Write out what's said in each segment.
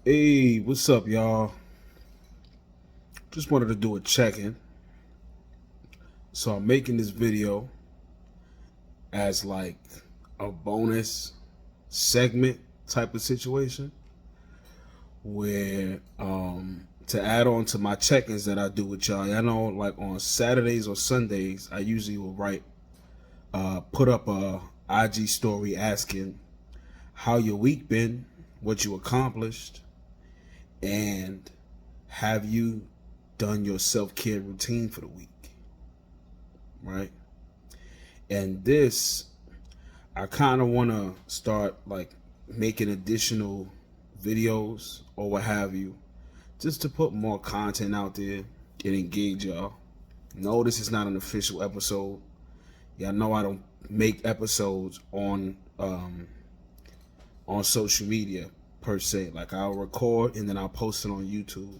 Hey, what's up, y'all? Just wanted to do a check-in. So I'm making this video as like a bonus segment type of situation where to add on to my check-ins that I do with y'all. I know like on Saturdays or Sundays I usually will put up a IG story asking how your week been, what you accomplished, and have you done your self-care routine for the week, right? And this, I kind of want to start like making additional videos or what have you, just to put more content out there and engage y'all. No, this is not an official episode. Y'all know I don't make episodes on social media per se. Like I'll record and then I'll post it on YouTube.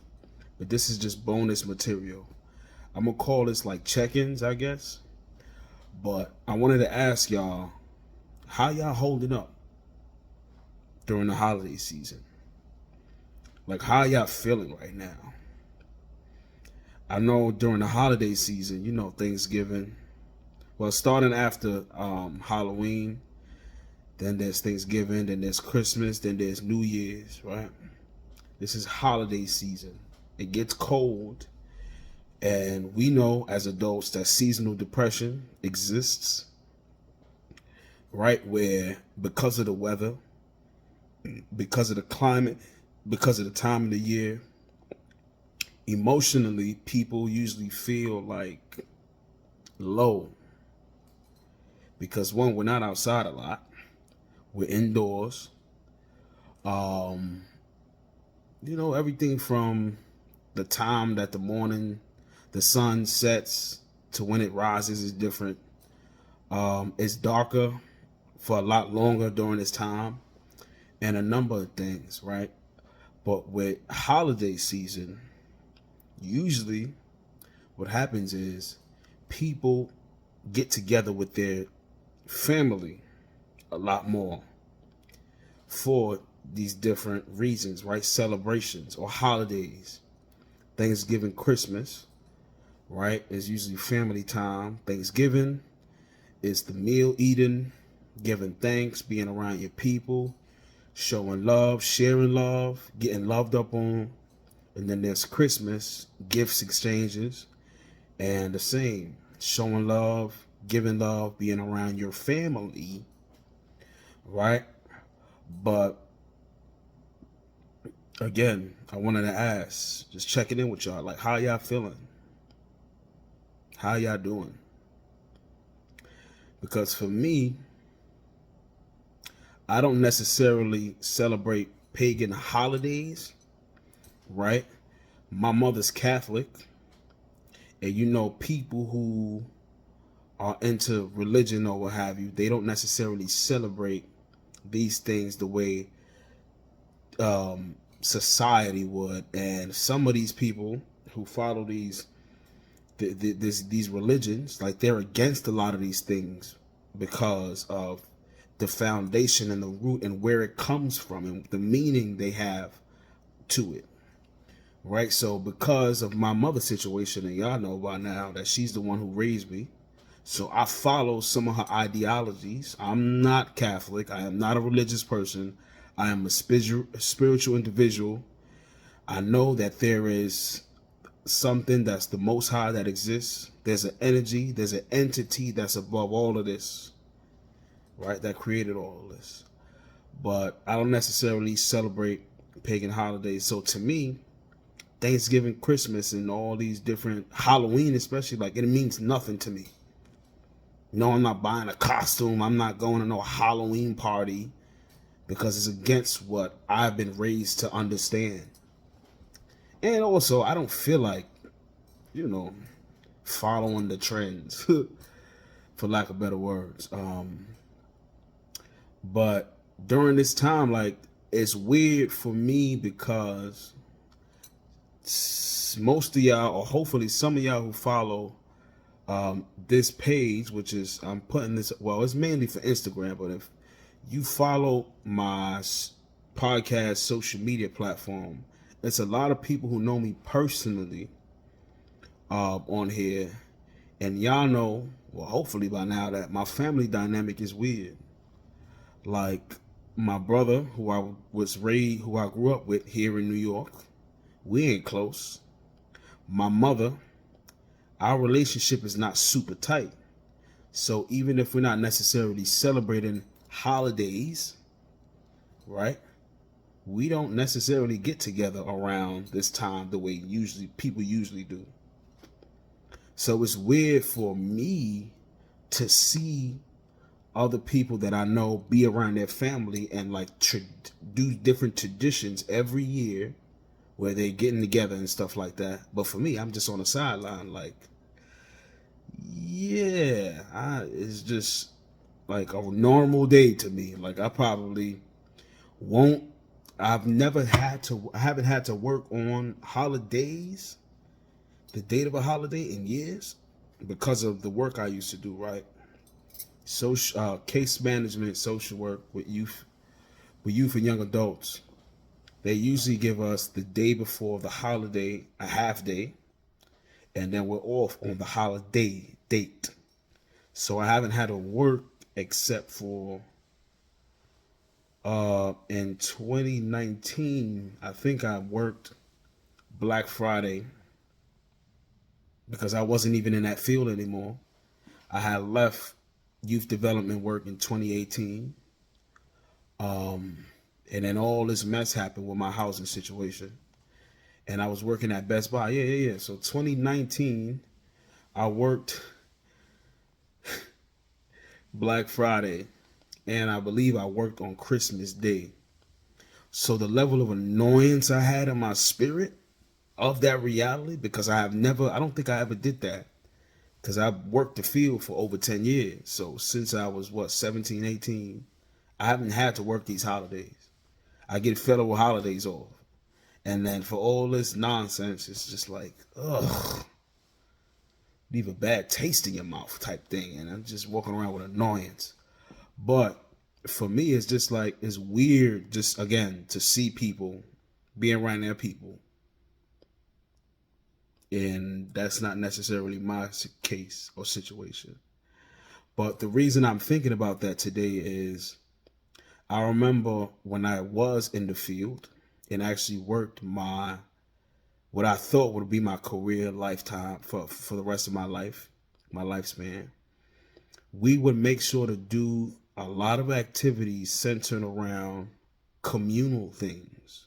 But this is just bonus material. I'm gonna call this like check-ins, I guess. But I wanted to ask y'all, how y'all holding up during the holiday season? Like how y'all feeling right now? I know during the holiday season, Thanksgiving. Well, starting after Halloween, then there's Thanksgiving, then there's Christmas, then there's New Year's, right? This is holiday season. It gets cold, and we know as adults that seasonal depression exists, right? Where because of the weather, because of the climate, because of the time of the year, emotionally, people usually feel like low. Because one, we're not outside a lot. We're indoors. Everything from the time that the sun sets to when it rises is different. It's darker for a lot longer during this time, and a number of things, right? But with holiday season, usually what happens is people get together with their family a lot more for these different reasons, right? Celebrations or holidays. Thanksgiving, Christmas, right, is usually family time. Thanksgiving is the meal eating, giving thanks, being around your people, showing love, sharing love, getting loved up on. And then there's Christmas, gifts exchanges, and the same, showing love, giving love, being around your family, right? But again, I wanted to ask, just checking in with y'all, like how y'all feeling? How y'all doing? Because for me, I don't necessarily celebrate pagan holidays, right? My mother's Catholic, and people who are into religion or what have you, they don't necessarily celebrate these things the way society would. And some of these people who follow these religions, like they're against a lot of these things because of the foundation and the root and where it comes from and the meaning they have to it, right? So because of my mother's situation, and y'all know by now that she's the one who raised me, so I follow some of her ideologies. I'm not Catholic. I am not a religious person. I am a spiritual individual. I know that there is something that's the most high that exists. There's an energy, there's an entity that's above all of this, right? That created all of this. But I don't necessarily celebrate pagan holidays. So to me, Thanksgiving, Christmas, and all these different Halloween, especially, like it means nothing to me. I'm not buying a costume. I'm not going to no Halloween party because it's against what I've been raised to understand. And also, I don't feel like, following the trends, for lack of better words. But during this time, like, it's weird for me because most of y'all, or hopefully some of y'all who follow this page, which is, I'm putting this, well, it's mainly for Instagram, but if you follow my podcast social media platform, it's a lot of people who know me personally on here, and y'all know, well, hopefully by now, that my family dynamic is weird. Like my brother, who I grew up with here in New York, we ain't close. My mother, our relationship is not super tight. So even if we're not necessarily celebrating holidays, right? We don't necessarily get together around this time the way usually people usually do. So it's weird for me to see other people that I know be around their family and like do different traditions every year where they're getting together and stuff like that. But for me, I'm just on the sideline like, yeah, it's just like a normal day to me. Like I probably won't I haven't had to work on holidays, the date of a holiday in years, because of the work I used to do, right? Social case management, social work with youth and young adults. They usually give us the day before the holiday a half day, and then we're off on the holiday date. So I haven't had to work except for in 2019. I think I worked Black Friday because I wasn't even in that field anymore. I had left youth development work in 2018. And then all this mess happened with my housing situation. And I was working at Best Buy. Yeah. So 2019, I worked Black Friday, and I believe I worked on Christmas Day. So the level of annoyance I had in my spirit of that reality, because I don't think I ever did that. Because I worked the field for over 10 years. So since I was, 17, 18, I haven't had to work these holidays. I get federal holidays off. And then for all this nonsense, it's just like, ugh, leave a bad taste in your mouth type thing. And I'm just walking around with annoyance. But for me, it's just like, it's weird just, again, to see people being around their people. And that's not necessarily my case or situation. But the reason I'm thinking about that today is I remember when I was in the field and actually worked what I thought would be my career lifetime for the rest of my life, my lifespan. We would make sure to do a lot of activities centered around communal things,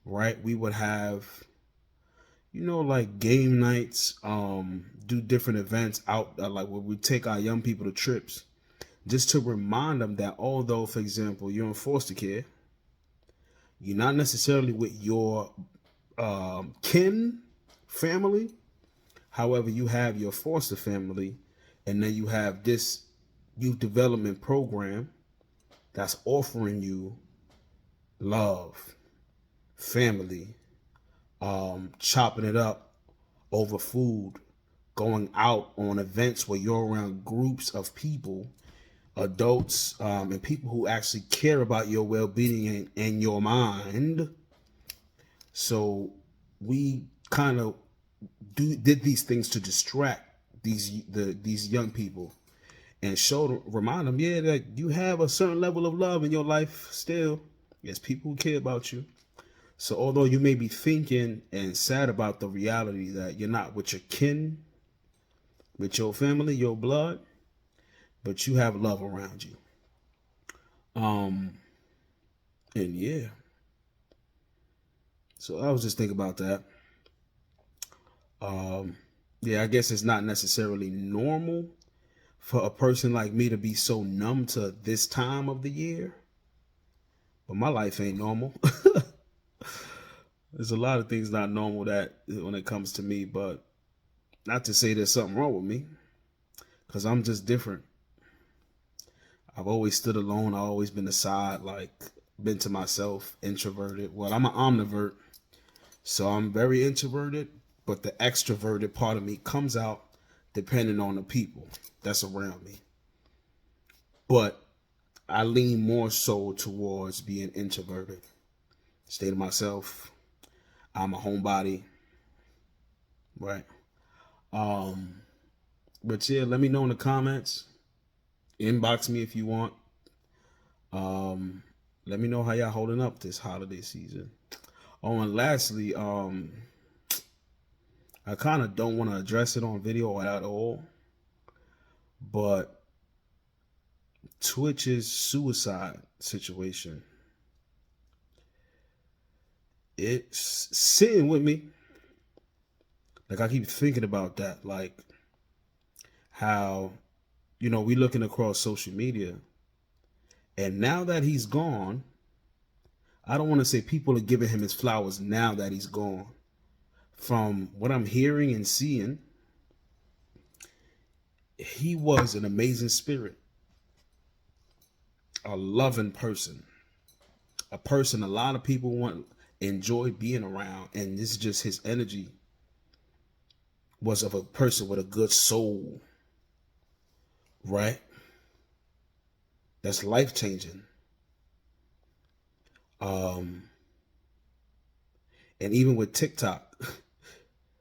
right? We would have, like game nights, do different events out, like where we take our young people to trips, just to remind them that although, for example, you're in foster care, you're not necessarily with your kin family. However, you have your foster family, and then you have this youth development program that's offering you love, family, chopping it up over food, going out on events where you're around groups of people, adults, and people who actually care about your well-being and your mind. So we kind of did these things to distract these young people and remind them, yeah, that you have a certain level of love in your life still. There's people who care about you. So although you may be thinking and sad about the reality that you're not with your kin, with your family, your blood, but you have love around you. And yeah. So I was just thinking about that. Yeah, I guess it's not necessarily normal for a person like me to be so numb to this time of the year. But my life ain't normal. There's a lot of things not normal that when it comes to me, but not to say there's something wrong with me, because I'm just different. I've always stood alone. I've always been aside, like been to myself, introverted. Well, I'm an omnivert, so I'm very introverted, but the extroverted part of me comes out depending on the people that's around me. But I lean more so towards being introverted. Stay to myself. I'm a homebody, right? Um, but yeah, let me know in the comments. Inbox me if you want. Um, Let me know how y'all holding up this holiday season. Oh, and lastly, I kind of don't want to address it on video at all, but Twitch's suicide situation, it's sitting with me. Like, I keep thinking about that, like how, we looking across social media, and now that he's gone, I don't want to say people are giving him his flowers now that he's gone. From what I'm hearing and seeing, he was an amazing spirit, a loving person, a person a lot of people enjoy being around, and this is just his energy was of a person with a good soul, right? That's life changing. And even with TikTok,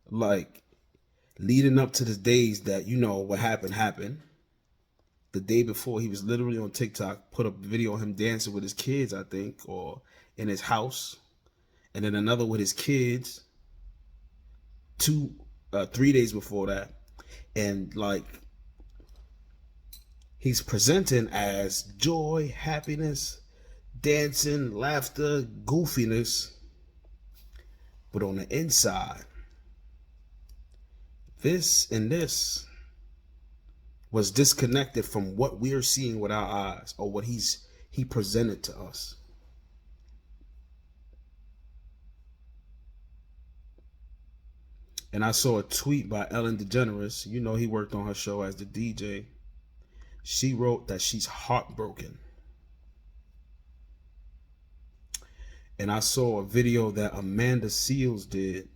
like leading up to the days that what happened. The day before, he was literally on TikTok, put up a video of him dancing with his kids, I think, or in his house, and then another with his kids. 3 days before that, and like he's presenting as joy, happiness, dancing, laughter, goofiness, but on the inside, this was disconnected from what we're seeing with our eyes, or what he presented to us. And I saw a tweet by Ellen DeGeneres. He worked on her show as the DJ. She wrote that she's heartbroken. And I saw a video that Amanda Seals did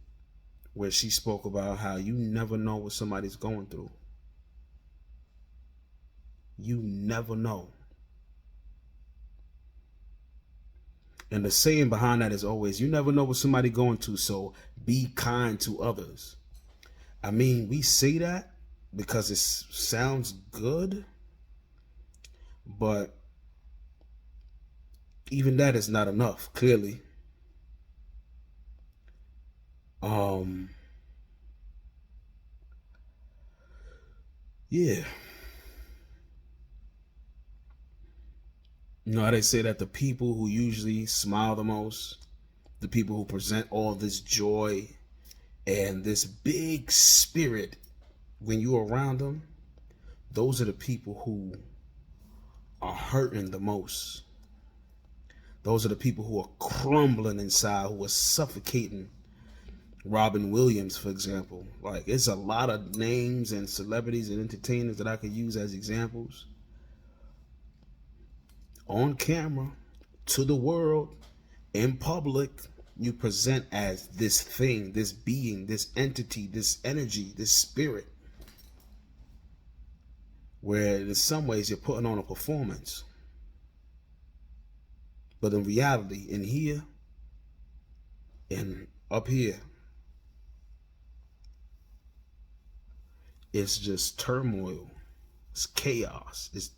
where she spoke about how you never know what somebody's going through. You never know. And the saying behind that is always, you never know what somebody's going to, so be kind to others. I mean, we say that because it sounds good, but even that is not enough, clearly. Yeah. How they say that the people who usually smile the most, the people who present all this joy and this big spirit when you're around them, those are the people who are hurting the most. Those are the people who are crumbling inside, who are suffocating. Robin Williams, for example. Like, it's a lot of names and celebrities and entertainers that I could use as examples. On camera, to the world, in public, you present as this thing, this being, this entity, this energy, this spirit, where in some ways you're putting on a performance. But in reality, in here and up here, it's just turmoil, it's chaos, it's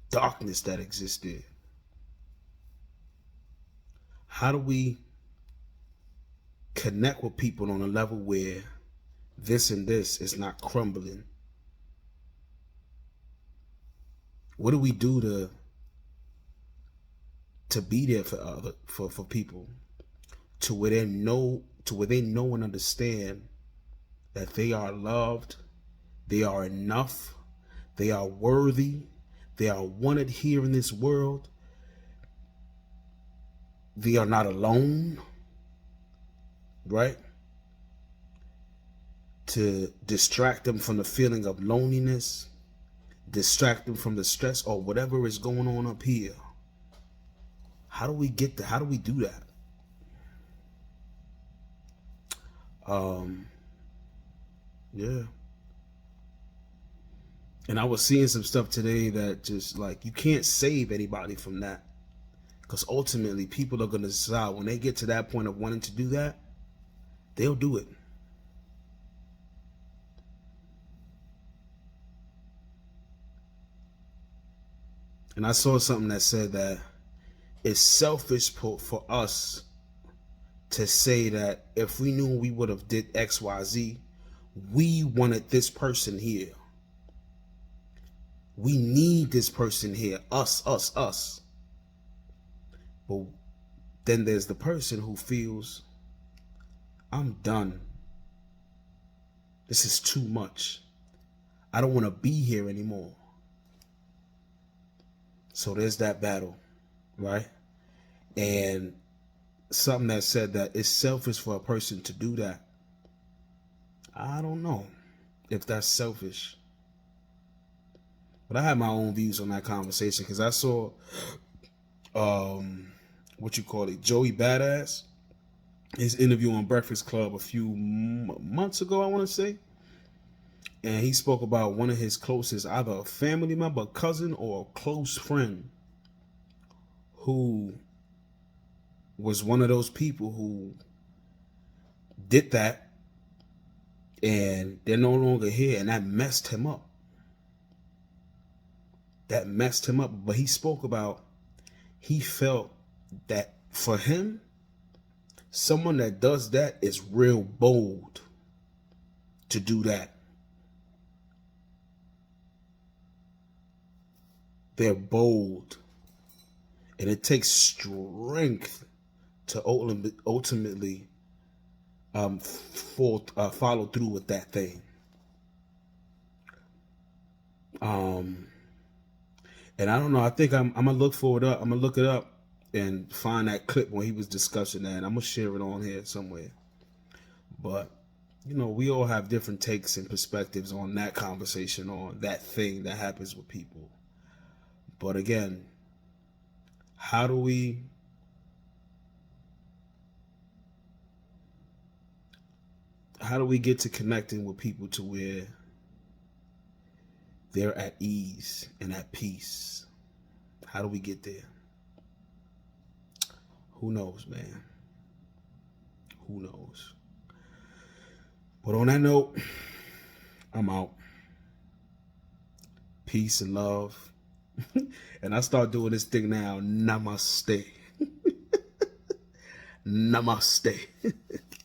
darkness that exists there. How do we connect with people on a level where this and this is not crumbling? What do we do to be there for people, to where they know and understand that they are loved, they are enough, they are worthy, they are wanted here in this world, they are not alone, right? To distract them from the feeling of loneliness, distract them from the stress or whatever is going on up here. How do we get there? How do we do that? Yeah. And I was seeing some stuff today that just like, you can't save anybody from that. Because ultimately, people are going to decide when they get to that point of wanting to do that, they'll do it. And I saw something that said that it's selfish for us to say that if we knew we would have did XYZ, we wanted this person here. We need this person here. Us. But then there's the person who feels, I'm done. This is too much. I don't want to be here anymore. So there's that battle, right? And something that said that it's selfish for a person to do that. I don't know if that's selfish. But I had my own views on that conversation because I saw, what you call it, Joey Badass, his interview on Breakfast Club a few months ago, I want to say. And he spoke about one of his closest, either a family member, cousin, or a close friend who was one of those people who did that and they're no longer here, and that messed him up. But he spoke about, he felt that for him, someone that does that is real bold to do that. They're bold. And it takes strength to ultimately follow through with that thing. And I don't know. I think I'm gonna look for it up. I'm gonna look it up and find that clip when he was discussing that. And I'm gonna share it on here somewhere. But you know, we all have different takes and perspectives on that conversation, on that thing that happens with people. But again, how do we get to connecting with people to where they're at ease and at peace? How do we get there? Who knows, man? Who knows? But on that note, I'm out. Peace and love. And I start doing this thing now. Namaste. Namaste.